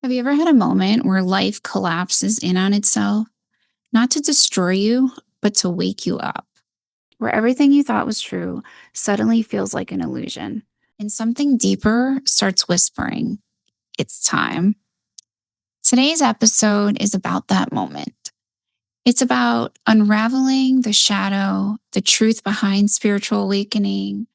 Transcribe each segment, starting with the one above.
Have you ever had a moment where life collapses in on itself, not to destroy you, but to wake you up? Where everything you thought was true suddenly feels like an illusion, and something deeper starts whispering, it's time. Today's episode is about that moment. It's about unraveling the shadow, the truth behind spiritual awakening,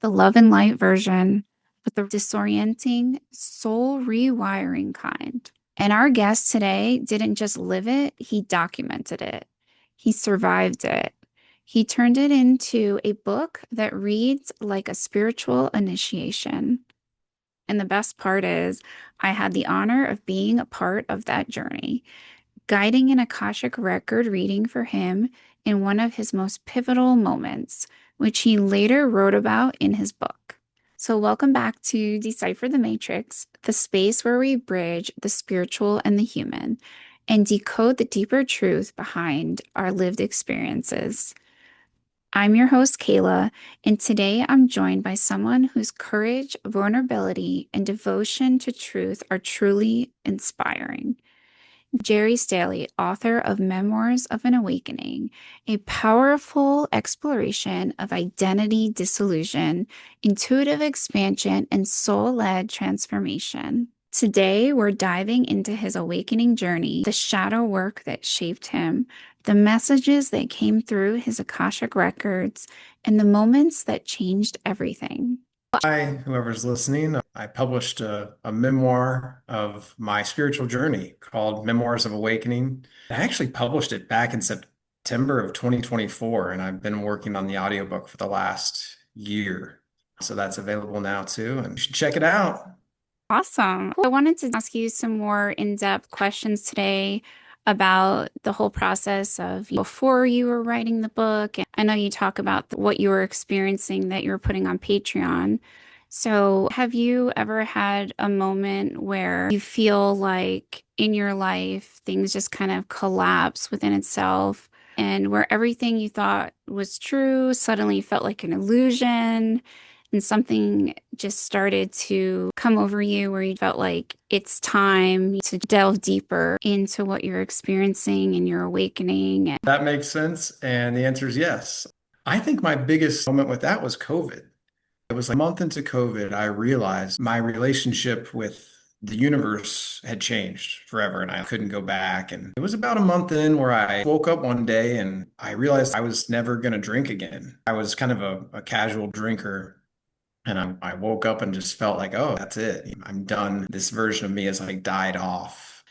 the love and light version, but the disorienting, soul rewiring kind. And our guest today didn't just live it, he documented it. He survived it. He turned it into a book that reads like a spiritual initiation. And the best part is, I had the honor of being a part of that journey, guiding an Akashic Record reading for him in one of his most pivotal moments, which he later wrote about in his book. So, welcome back to Decipher the Matrix, the space where we bridge the spiritual and the human and decode the deeper truth behind our lived experiences. I'm your host, Kayla, and today I'm joined by someone whose courage, vulnerability, and devotion to truth are truly inspiring. Jerry Staley, author of Memoirs of an Awakening, a powerful exploration of identity dissolution, intuitive expansion, and soul-led transformation. Today, we're diving into his awakening journey, the shadow work that shaped him, the messages that came through his Akashic Records, and the moments that changed everything. Hi, whoever's listening. I published a memoir of my spiritual journey called Memoirs of Awakening. I actually published it back in September of 2024, and I've been working on the audiobook for the last year. So that's available now too, and you should check it out. Awesome. I wanted to ask you some more in-depth questions today about the whole process of before you were writing the book. And I know you talk about what you were experiencing that you were putting on Patreon. So, have you ever had a moment where you feel like in your life things just kind of collapse within itself and where everything you thought was true suddenly felt like an illusion? And something just started to come over you where you felt like it's time to delve deeper into what you're experiencing and your awakening. That makes sense. And the answer is yes. I think my biggest moment with that was COVID. It was like a month into COVID, I realized my relationship with the universe had changed forever and I couldn't go back. And it was about a month in where I woke up one day and I realized I was never going to drink again. I was kind of a casual drinker. And I woke up and just felt like, oh, that's it. I'm done. This version of me has like died off.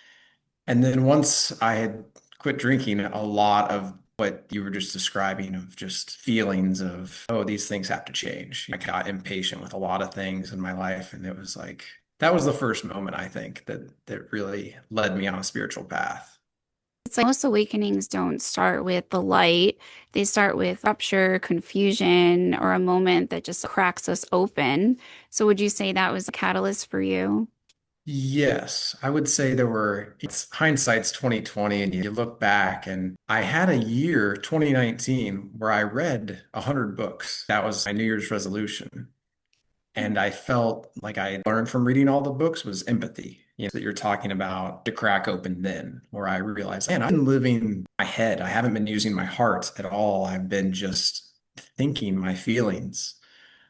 And then once I had quit drinking, a lot of what you were just describing of just feelings of, oh, these things have to change. I got impatient with a lot of things in my life. And it was like, that was the first moment, I think, that really led me on a spiritual path. It's like most awakenings don't start with the light. They start with rupture, confusion, or a moment that just cracks us open. So, would you say that was a catalyst for you? Yes, I would say it's hindsight's 2020 and you look back and I had a year, 2019, where I read 100 books. That was my New Year's resolution. And I felt like I learned from reading all the books was empathy. That you're talking about to crack open then, where I realized, man, I've been living my head. I haven't been using my heart at all. I've been just thinking my feelings.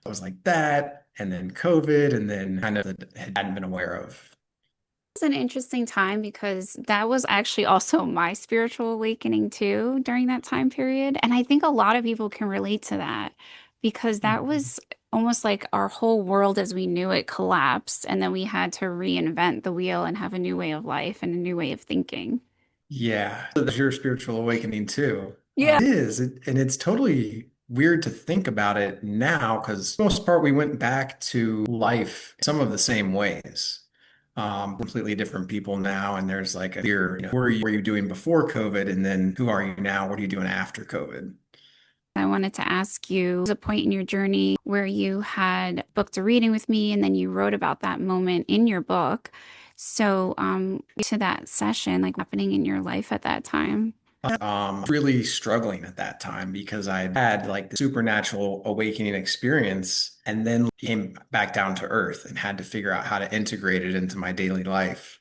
I was like that, and then COVID, and then kind of hadn't been aware of. It's an interesting time because that was actually also my spiritual awakening too during that time period. And I think a lot of people can relate to that because that Mhm. was almost like our whole world as we knew it collapsed. And then we had to reinvent the wheel and have a new way of life and a new way of thinking. Yeah, so that's your spiritual awakening too. Yeah. And it's totally weird to think about it now because for the most part we went back to life some of the same ways. Completely different people now, and there's like a fear, were you doing before COVID, and then who are you now? What are you doing after COVID? I wanted to ask you, was a point in your journey where you had booked a reading with me and then you wrote about that moment in your book. So, to that session, like happening in your life at that time. Really struggling at that time because I had like the supernatural awakening experience and then came back down to earth and had to figure out how to integrate it into my daily life.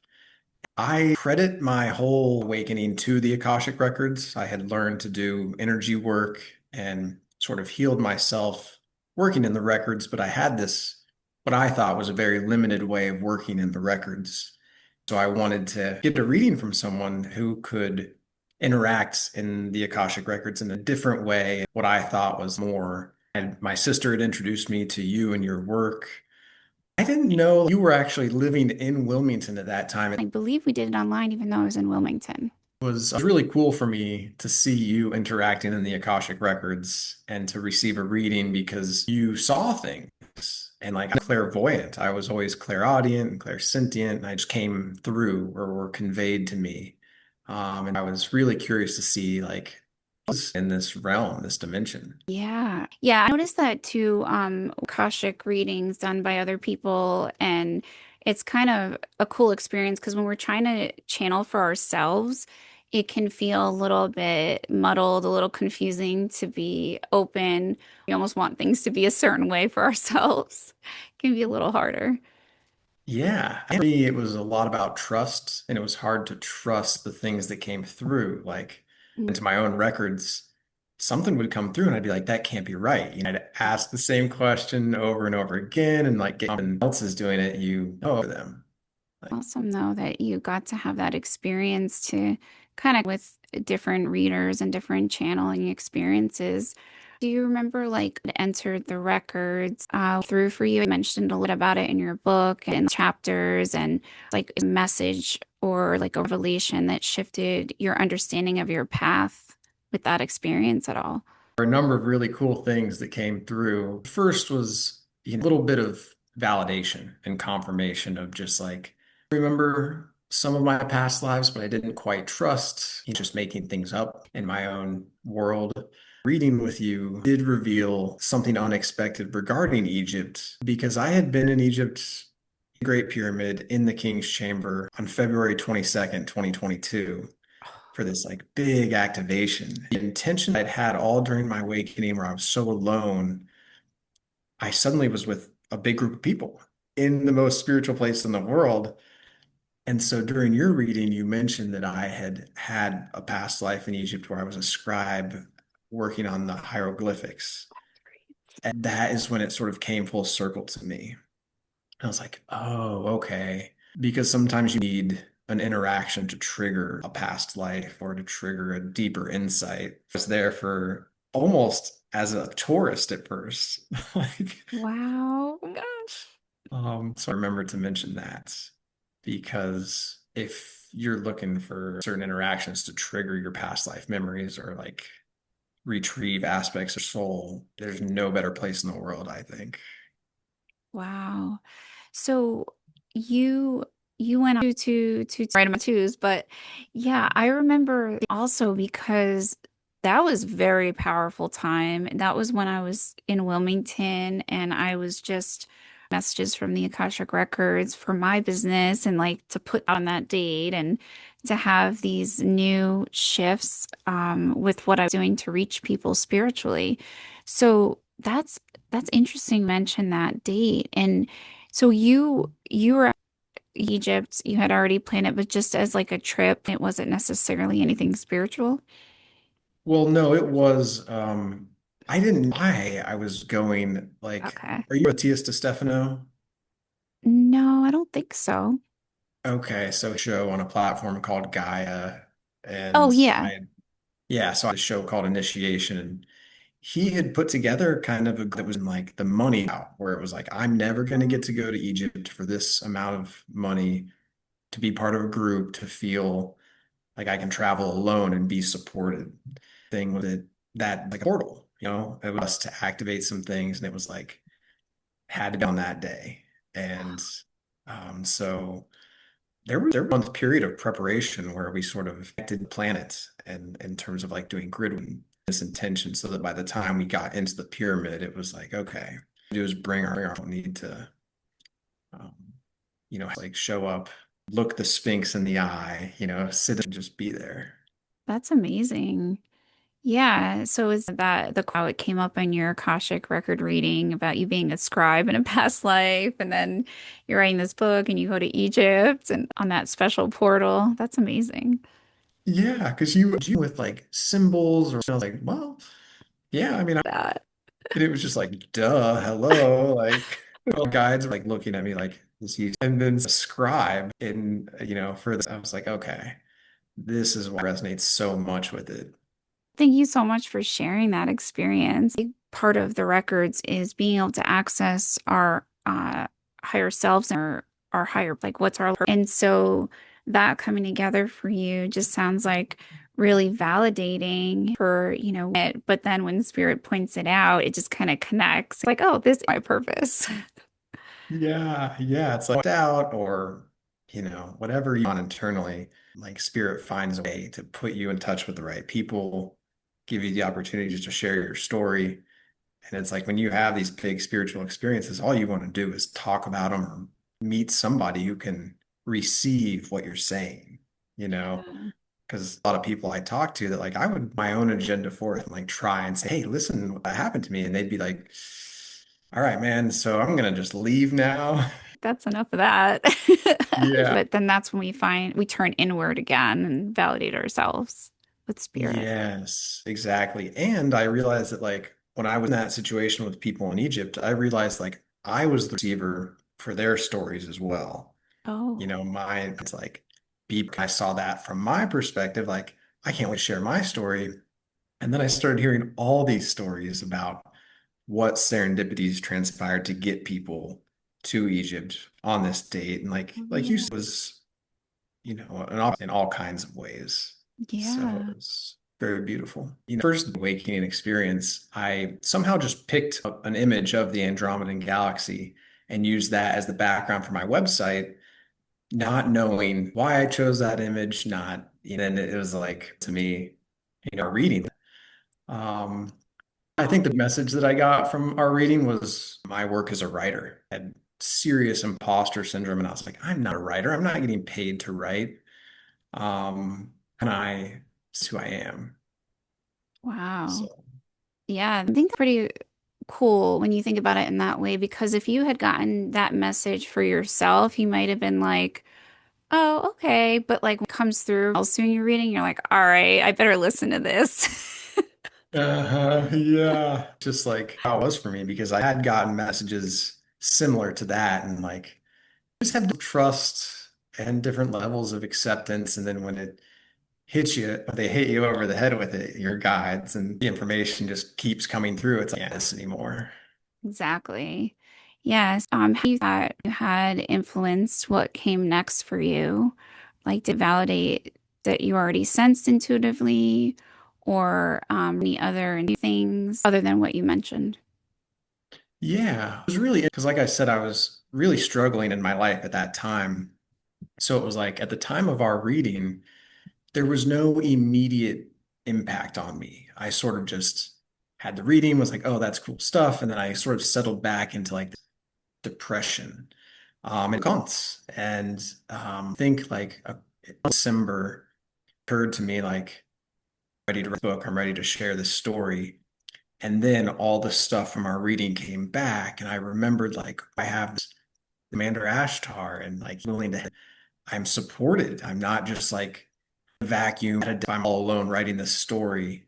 I credit my whole awakening to the Akashic Records. I had learned to do energy work and sort of healed myself working in the records, but I had this, what I thought was a very limited way of working in the records. So I wanted to get a reading from someone who could interact in the Akashic Records in a different way, what I thought was more. And my sister had introduced me to you and your work. I didn't know you were actually living in Wilmington at that time. I believe we did it online, even though I was in Wilmington. Was really cool for me to see you interacting in the Akashic Records and to receive a reading because you saw things. And like I'm clairvoyant, I was always clairaudient and clairsentient, and I just came through or were conveyed to me. And I was really curious to see like what's in this realm, this dimension. Yeah. Yeah, I noticed that too, Akashic readings done by other people, and it's kind of a cool experience because when we're trying to channel for ourselves, it can feel a little bit muddled, a little confusing to be open. We almost want things to be a certain way for ourselves. It can be a little harder. Yeah, for me, it was a lot about trust, and it was hard to trust the things that came through. Like Mm. into my own records, something would come through, and I'd be like, "That can't be right." I'd ask the same question over and over again, and like, someone else is doing it, you know them. Like, Awesome, though, that you got to have that experience to kind of with different readers and different channeling experiences. Do you remember like it entered the records through for you? You mentioned a little about it in your book and chapters, and like a message or like a revelation that shifted your understanding of your path with that experience at all. there were a number of really cool things that came through. First was a little bit of validation and confirmation of just like, I remember some of my past lives, but I didn't quite trust just making things up in my own world. Reading with you did reveal something unexpected regarding Egypt because I had been in Egypt, Great Pyramid, in the King's Chamber on February 22nd, 2022 for this like big activation. The intention I'd had all during my awakening where I was so alone, I suddenly was with a big group of people in the most spiritual place in the world. And so during your reading, you mentioned that I had had a past life in Egypt where I was a scribe working on the hieroglyphics. And that is when it sort of came full circle to me. I was like, oh, okay. Because sometimes you need an interaction to trigger a past life or to trigger a deeper insight. I was there for almost as a tourist at first. Like, Wow. Oh my gosh. so I remembered to mention that because if you're looking for certain interactions to trigger your past life memories or like retrieve aspects of soul, there's no better place in the world, I think. Wow. So you you went to write them twos, but yeah, I remember also because that was very powerful time. That was when I was in Wilmington and I was just messages from the Akashic Records for my business and like to put on that date and to have these new shifts with what I was doing to reach people spiritually. So that's interesting you mention that date. And so you were at Egypt, you had already planned it, but just as like a trip, it wasn't necessarily anything spiritual. Well, no, it was I didn't know why I was going like Okay. are you Matthias Stefano? No, I don't think so. Okay, so a show on a platform called Gaia Oh and yeah. I yeah, so I had a show called Initiation and he had put together kind of a that was in like the money out where it was like I'm never going to get to go to Egypt for this amount of money to be part of a group to feel like I can travel alone and be supported. Thing was it that like a portal, it was us to activate some things, and it was like had to be on that day. And so there was a month period of preparation where we sort of did planets and in terms of like doing grid and this intention, so that by the time we got into the pyramid, it was like, okay, do is bring our don't need to um, like show up, look the Sphinx in the eye, sit and just be there. That's amazing. Yeah. So is that the how it came up in your Akashic record reading about you being a scribe in a past life, and then you're writing this book and you go to Egypt and on that special portal? That's amazing. Yeah, because you with like symbols or I was like, well, yeah, I mean, That. it was just like, duh, hello, like all guides were like looking at me like this, and then scribe in, for this, I was like, okay, this is what resonates so much with it. Thank you so much for sharing that experience. A big part of the records is being able to access our higher selves and our higher, like what's our, and so that coming together for you just sounds like really validating for, it. But then when spirit points it out, it just kind of connects. Like, oh, this is my purpose. Yeah, yeah, it's like doubt or, whatever you want internally, like spirit finds a way to put you in touch with the right people, give you the opportunity just to share your story. And it's like when you have these big spiritual experiences, all you want to do is talk about them or meet somebody who can receive what you're saying, you know? Yeah. Because a lot of people I talk to that like I would my own agenda forth and like try and say, hey, listen, what happened to me? And they'd be like, all right, man, so I'm gonna just leave now. That's enough of that. Yeah. But then that's when we turn inward again and validate ourselves with spirit. Yes, exactly. And I realized that like when I was in that situation with people in Egypt, I realized like I was the receiver for their stories as well. Oh, Mine, it's like beep. I saw that from my perspective, like I can't wait to share my story. And then I started hearing all these stories about what serendipities transpired to get people to Egypt on this date. And like you yeah. said, it was, an op in all kinds of ways. So Yeah. it was very beautiful. First awakening experience, I somehow just picked up an image of the Andromedan galaxy and used that as the background for my website, not knowing why I chose that image, not, and it was like to me, reading. Um, I think the message that I got from our reading was my work as a writer. I had serious imposter syndrome, and I was like, I'm not a writer. I'm not getting paid to write. And it's who I am. Wow. So, Yeah, I think that's pretty cool when you think about it in that way, because if you had gotten that message for yourself, you might have been like, oh, okay. But like when it comes through else when you're reading, you're like, all right, I better listen to this. yeah, just like how it was for me because I had gotten messages similar to that, and like just have trust and different levels of acceptance, and then when it hits you, they hit you over the head with it, your guides and the information just keeps coming through. It's like, yeah, this anymore. Exactly. Yes. How you thought you had influenced what came next for you? Like to validate that you already sensed intuitively, or any other new things other than what you mentioned? Yeah, it was really because, like I said, I was really struggling in my life at that time. So it was like at the time of our reading, there was no immediate impact on me. I sort of just had the reading, was like, oh, that's cool stuff. And then I sort of settled back into like depression in months. And think like December occurred to me like, ready to write a book, I'm ready to share this story. And then all the stuff from our reading came back. And I remembered like, I have this Commander Ashtar and like willing to, I'm supported. I'm not just like vacuum. I'm all alone writing this story.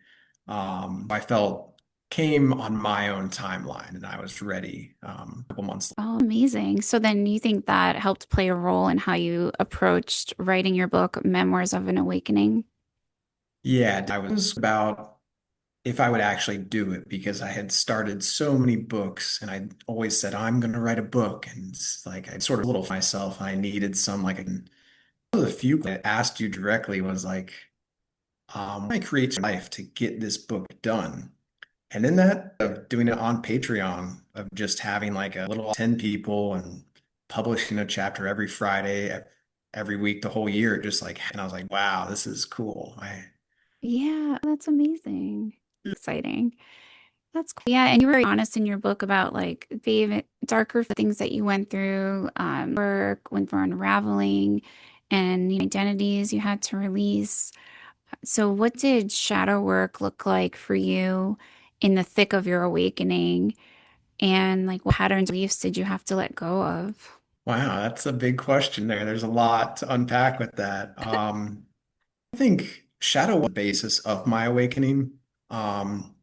I felt came on my own timeline and I was ready a couple months. Oh, amazing. So then you think that helped play a role in how you approached writing your book, Memoirs of an Awakening? Yeah, I was about if I would actually do it because I had started so many books and I always said I'm going to write a book and it's like I sort of little myself I needed some like one of the few that asked you directly was like I create life to get this book done. And then that of doing it on Patreon, of just having like a little 10 people and publishing a chapter every Friday, every week, the whole year, just like, and I was like, wow, this is cool. Yeah, that's amazing. Exciting. That's cool. Yeah, and you were very honest in your book about like the even darker things that you went through, work, went through unraveling, and identities you had to release. So, what did shadow work look like for you in the thick of your awakening? And like, what patterns, beliefs did you have to let go of? Wow, that's a big question there. There's a lot to unpack with that. I think shadow was the basis of my awakening. Um,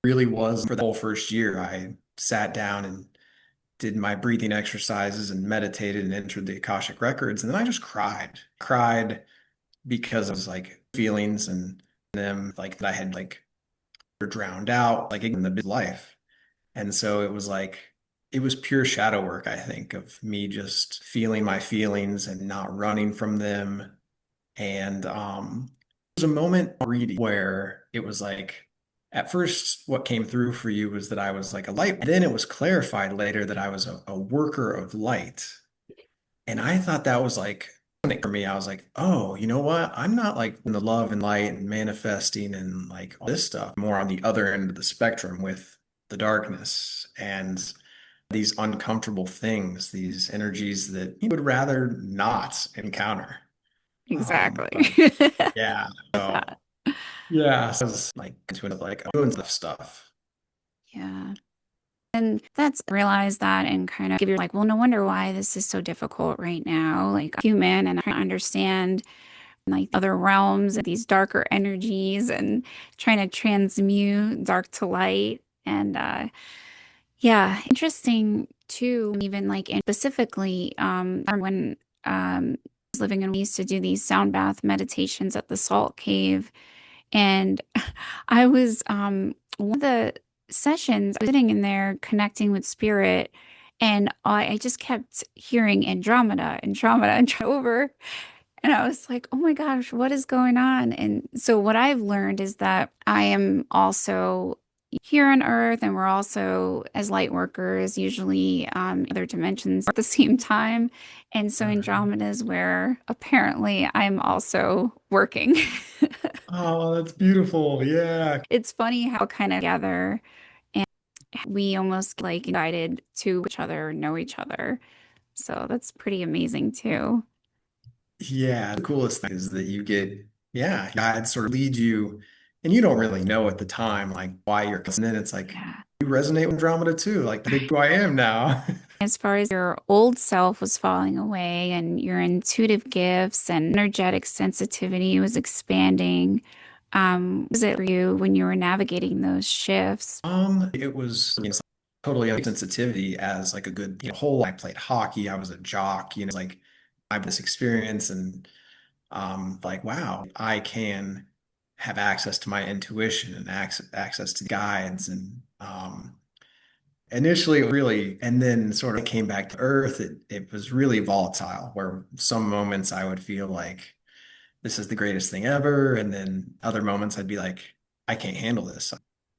really was for the whole first year. I sat down and did my breathing exercises and meditated and entered the Akashic Records. And then I just cried. Cried because I was like feelings and them like that I had like drowned out like in the big life. And so it was like it was pure shadow work, I think, of me just feeling my feelings and not running from them. And there was a moment reading where it was like at first what came through for you was that I was like a light. Then it was clarified later that I was a worker of light. And I thought that was like for me. I was like, oh, you know what? I'm not like in the love and light and manifesting and like all this stuff, more on the other end of the spectrum with the darkness and these uncomfortable things, these energies that you would rather not encounter. Exactly. But yeah, so yeah, so it's like into like doing stuff. Yeah. And that's realize that and kind of give you like, well, no wonder why this is so difficult right now. Like human and I understand like other realms and these darker energies and trying to transmute dark to light. And yeah, interesting too, even like and specifically when I was living in we used to do these sound bath meditations at the salt cave. And I was one of the sessions, I was sitting in there connecting with spirit, and I just kept hearing Andromeda, Andromeda, and over. And I was like, oh my gosh, what is going on? And so, what I've learned is that I am also here on Earth, and we're also, as light workers, usually other dimensions at the same time. And so, Mhm. Andromeda is where apparently I'm also working. Oh, that's beautiful. Yeah. It's funny how kind of together and we almost like guided to each other, know each other. So that's pretty amazing too. Yeah, the coolest thing is that you get, yeah, God sort of leads you, and you don't really know at the time, like why you're, and then it's like, Yeah. you resonate with Andromeda too, like the big who I am now. As far as your old self was falling away and your intuitive gifts and energetic sensitivity was expanding, was it for you when you were navigating those shifts? It was totally sensitivity as like a good, whole, I played hockey, I was a jock, like I have this experience and like, wow, I can have access to my intuition and access to guides and initially, it was really, and then sort of came back to earth. It was really volatile, where some moments I would feel like this is the greatest thing ever. And then other moments I'd be like, I can't handle this.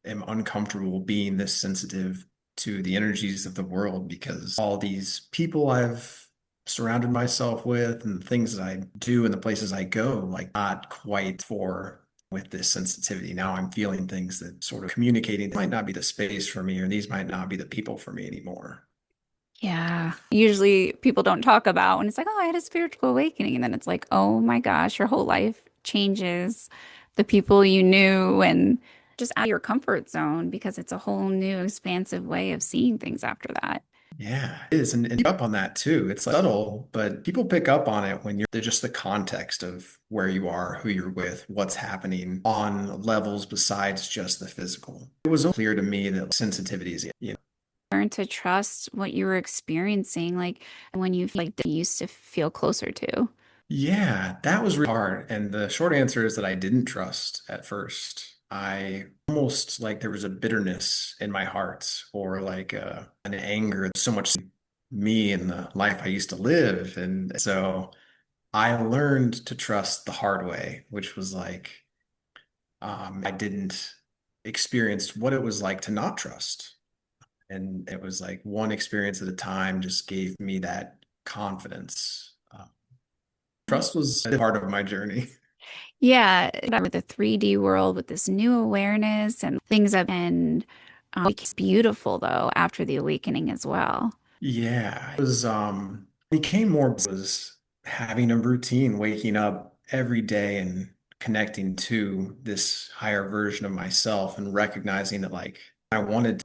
I'm uncomfortable being this sensitive to the energies of the world because all these people I've surrounded myself with and the things that I do and the places I go, like not quite for with this sensitivity. Now I'm feeling things that sort of communicating might not be the space for me, or these might not be the people for me anymore. Yeah. Usually people don't talk about when it's like, oh, I had a spiritual awakening. And then it's like, oh my gosh, your whole life changes. The people you knew and just out of your comfort zone because it's a whole new expansive way of seeing things after that. Yeah, it is. And you pick up on that too. It's like subtle, but people pick up on it when you're they're just the context of where you are, who you're with, what's happening on levels besides just the physical. It was clear to me that sensitivity is, Learn to trust what you were experiencing, like when you like used to feel closer to. yeah, that was really hard. And the short answer is that I didn't trust at first. I almost like there was a bitterness in my heart or like an anger, so much me and the life I used to live. And so I learned to trust the hard way, which was like I didn't experience what it was like to not trust. And it was like one experience at a time just gave me that confidence. Trust was a part of my journey. Yeah, with the 3D world with this new awareness and things have been it's beautiful though after the awakening as well. Yeah, it was became more was having a routine, waking up every day and connecting to this higher version of myself and recognizing that like I wanted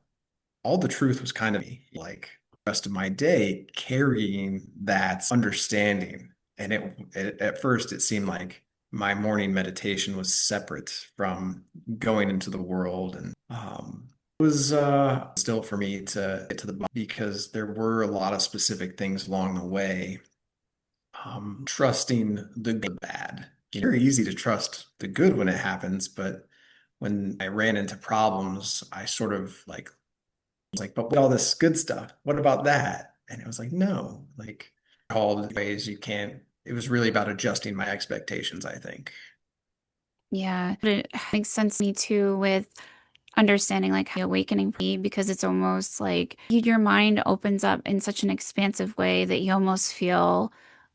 all the truth was kind of me, like the rest of my day carrying that understanding. And it at first it seemed like my morning meditation was separate from going into the world. And it was still for me to get to the bottom because there were a lot of specific things along the way. Trusting the good, bad. It's very easy to trust the good when it happens, but when I ran into problems, I sort of like was like, but all this good stuff, what about that? And it was like, no, like all the ways you can't. It was really about adjusting my expectations, I think. Yeah, but it makes sense to me too with understanding like how awakening because it's almost like your mind opens up in such an expansive way that you almost feel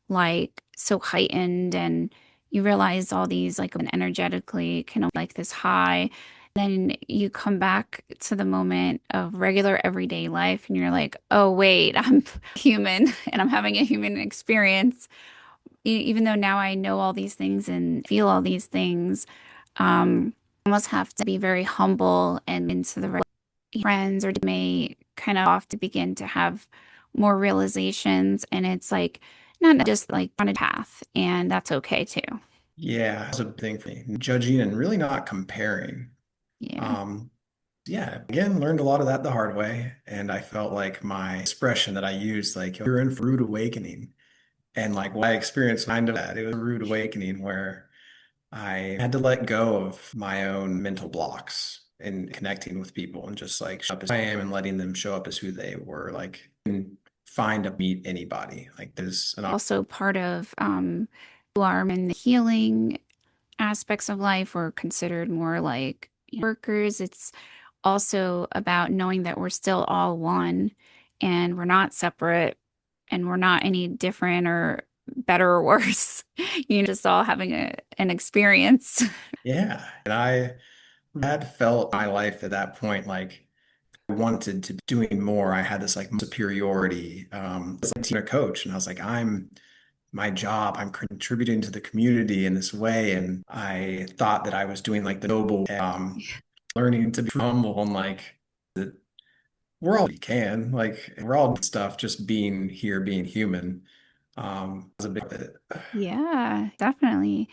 like so heightened and you realize all these like energetically kind of like this high. Then you come back to the moment of regular everyday life and you're like, oh, wait, I'm human and I'm having a human experience. Even though now I know all these things and feel all these things, almost have to be very humble and into the right friends or may kind of off to begin to have more realizations. And it's like not just like on a path, and that's okay too. Yeah, it's a thing for me. Judging and really not comparing. Yeah. Um, yeah, again, learned a lot of that the hard way. And I felt like my expression that I used, like, you're in for rude awakening. And like what I experienced kind of that, it was a rude awakening where I had to let go of my own mental blocks and connecting with people and just like show up as I am and letting them show up as who they were. Like, and find a meet anybody. Like, there's an Also part of who are in the healing aspects of life or considered more like workers. It's also about knowing that we're still all one and we're not separate and we're not any different or better or worse. Just all having an experience. yeah. And I had felt my life at that point like I wanted to be doing more. I had this like superiority as a coach, and I was like, I'm my job. I'm contributing to the community in this way. And I thought that I was doing like the noble, learning to be humble and like that we're all we can, like we're all doing stuff, just being here, being human. Was a big bit. Yeah, definitely.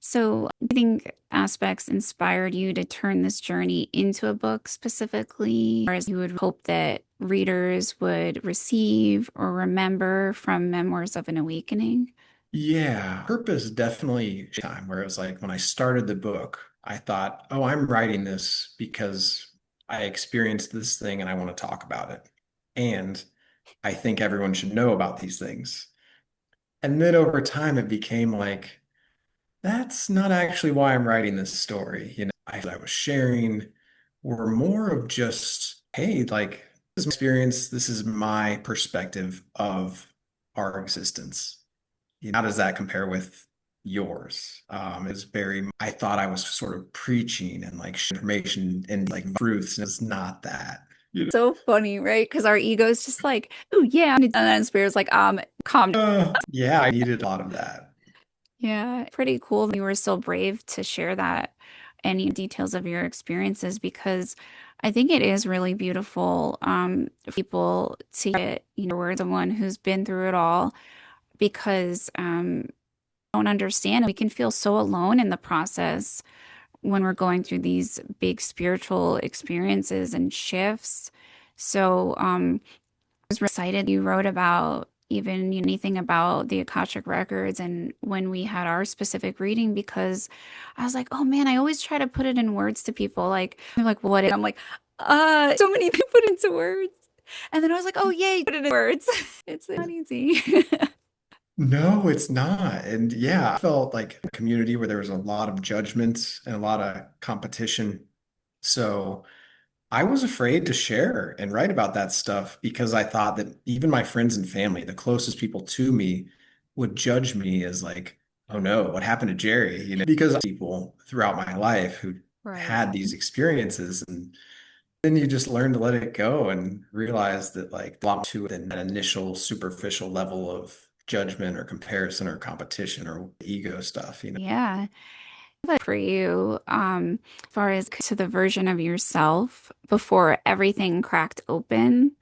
So, I think aspects inspired you to turn this journey into a book specifically, or as you would hope that readers would receive or remember from Memoirs of an Awakening? Yeah, purpose definitely time where it was like when I started the book, I thought, oh, I'm writing this because I experienced this thing and I want to talk about it. And I think everyone should know about these things. And then over time, it became like, that's not actually why I'm writing this story. I was sharing were more of just, hey, like, this is my experience, this is my perspective of our existence. How does that compare with yours? It was very, I thought I was sort of preaching and like information and like truths, and it's not that. So funny, right? Because our ego is just like, oh yeah, and then Spirit's like, calm. Yeah, I needed a lot of that. Yeah, pretty cool that you were so brave to share that any details of your experiences because I think it is really beautiful for people to get, word someone who's been through it all because don't understand. We can feel so alone in the process when we're going through these big spiritual experiences and shifts. So was really excited you wrote about even anything about the Akashic Records and when we had our specific reading because I was like, oh man, I always try to put it in words to people. Like, they're like, what? I'm like, so many people put into words. And then I was like, oh yay, put it in words. It's not easy. No, it's not. And yeah, I felt like a community where there was a lot of judgments and a lot of competition. So I was afraid to share and write about that stuff because I thought that even my friends and family, the closest people to me, would judge me as like, oh no, what happened to Jerry? Because people throughout my life who Right. had these experiences. And then you just learn to let it go and realize that like a lot to it than that initial superficial level of judgment or comparison or competition or ego stuff. Yeah. But for you, as far as to the version of yourself before everything cracked open,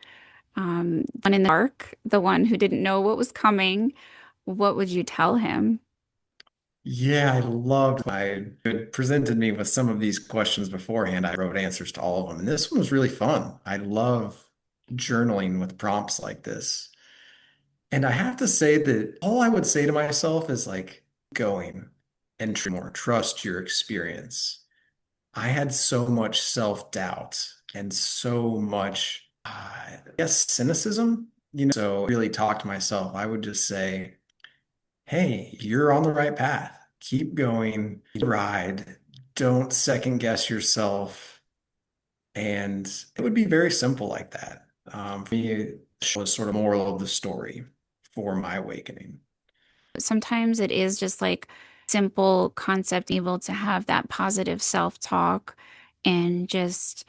one in the dark, the one who didn't know what was coming, what would you tell him? Yeah, I loved I it presented me with some of these questions beforehand. I wrote answers to all of them, and this one was really fun. I love journaling with prompts like this. And I have to say that all I would say to myself is like going and more trust your experience. I had so much self-doubt and so much, I guess, cynicism, so really talk to myself. I would just say, hey, you're on the right path. Keep going, ride. Don't second guess yourself. And it would be very simple like that. For me, it was sort of moral of the story for my awakening. Sometimes it is just like simple concept, able to have that positive self-talk and just,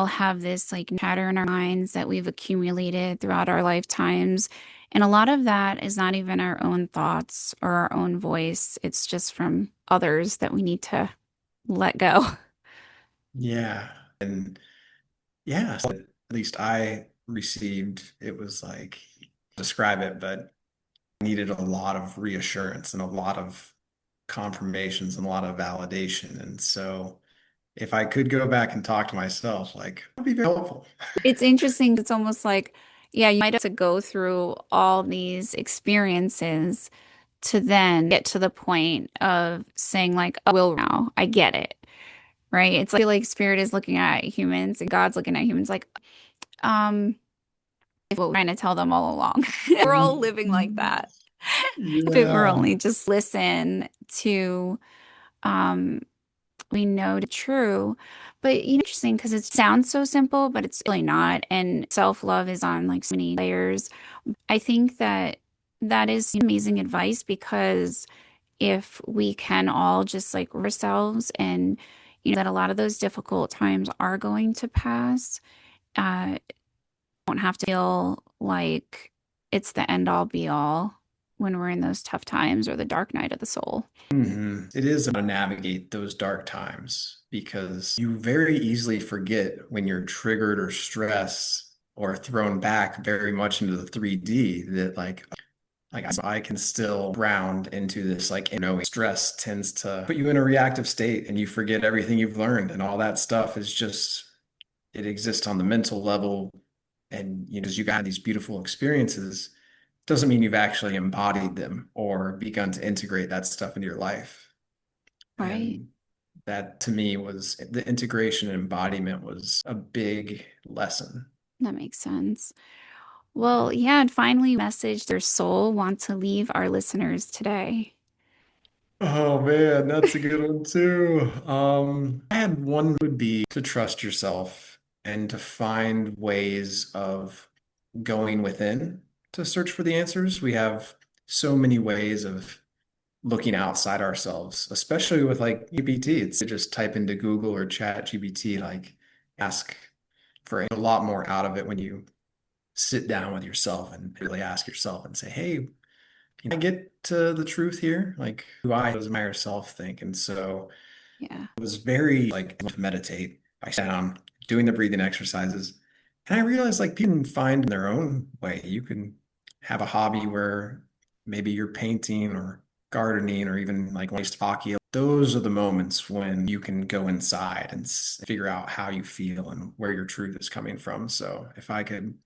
have this like chatter in our minds that we've accumulated throughout our lifetimes. And a lot of that is not even our own thoughts or our own voice. It's just from others that we need to let go. Yeah. And yeah, so at least I received, it was like, describe it, but I needed a lot of reassurance and a lot of confirmations and a lot of validation. And so if I could go back and talk to myself, like, it would be very helpful. It's interesting. It's almost like, yeah, you might have to go through all these experiences to then get to the point of saying, like, oh, will now, I get it. Right? It's like spirit is looking at humans and God's looking at humans like, um, what we're trying to tell them all along. We're all living like that. If it were Yeah. only just listen to um we know to true. But interesting because it sounds so simple, but it's really not. And self-love is on like so many layers. I think that that is amazing advice because if we can all just like ourselves and that a lot of those difficult times are going to pass, don't have to feel like it's the end all be all when we're in those tough times or the dark night of the soul. It is to navigate those dark times because you very easily forget when you're triggered or stressed or thrown back very much into the 3D that I can still ground into this stress tends to put you in a reactive state and you forget everything you've learned and all that stuff is just it exists on the mental level and as you got these beautiful experiences doesn't mean you've actually embodied them or begun to integrate that stuff into your life. Right. And that to me was the integration and embodiment was a big lesson. That makes sense. Well, yeah, and finally, message their soul want to leave our listeners today. Oh man, that's a good one too. I had one would be to trust yourself and to find ways of going within to search for the answers. We have so many ways of looking outside ourselves, especially with like GPT. It's just type into Google or Chat GPT, like ask for a lot more out of it when you sit down with yourself and really ask yourself and say, hey, can I get to the truth here? Like, who I does my self think? And so Yeah. it was very like to meditate. I sat down doing the breathing exercises, and I realized like people can find in their own way. You can have a hobby where maybe you're painting or gardening or even like waste hockey. Those are the moments when you can go inside and figure out how you feel and where your truth is coming from. So if I could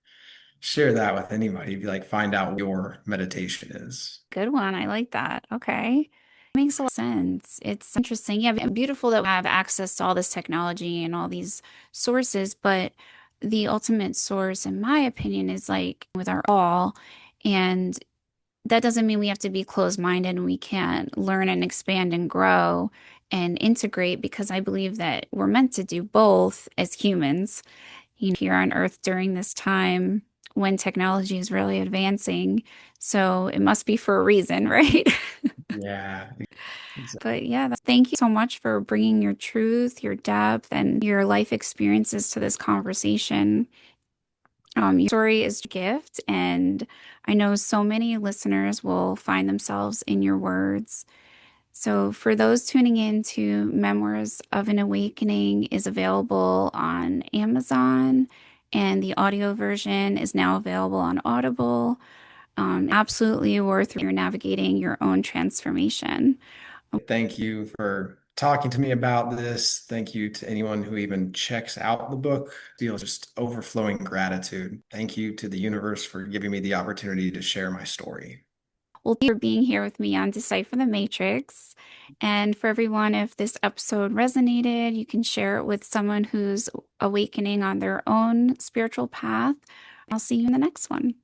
share that with anybody, be like, find out what your meditation is. Good one. I like that. Okay. Makes a lot of sense. It's interesting. Yeah, beautiful that we have access to all this technology and all these sources, but the ultimate source, in my opinion, is like with our all. And that doesn't mean we have to be closed-minded and we can't learn and expand and grow and integrate because I believe that we're meant to do both as humans, here on Earth during this time when technology is really advancing. So it must be for a reason, right? Yeah, exactly. But yeah, thank you so much for bringing your truth, your depth, and your life experiences to this conversation. Your story is a gift, and I know so many listeners will find themselves in your words. So, for those tuning in to Memoirs of an Awakening is available on Amazon, and the audio version is now available on Audible. Absolutely worth your navigating your own transformation. Thank you for talking to me about this. Thank you to anyone who even checks out the book. Feels just overflowing gratitude. Thank you to the universe for giving me the opportunity to share my story. Well, thank you for being here with me on Decipher the Matrix. And for everyone, if this episode resonated, you can share it with someone who's awakening on their own spiritual path. I'll see you in the next one.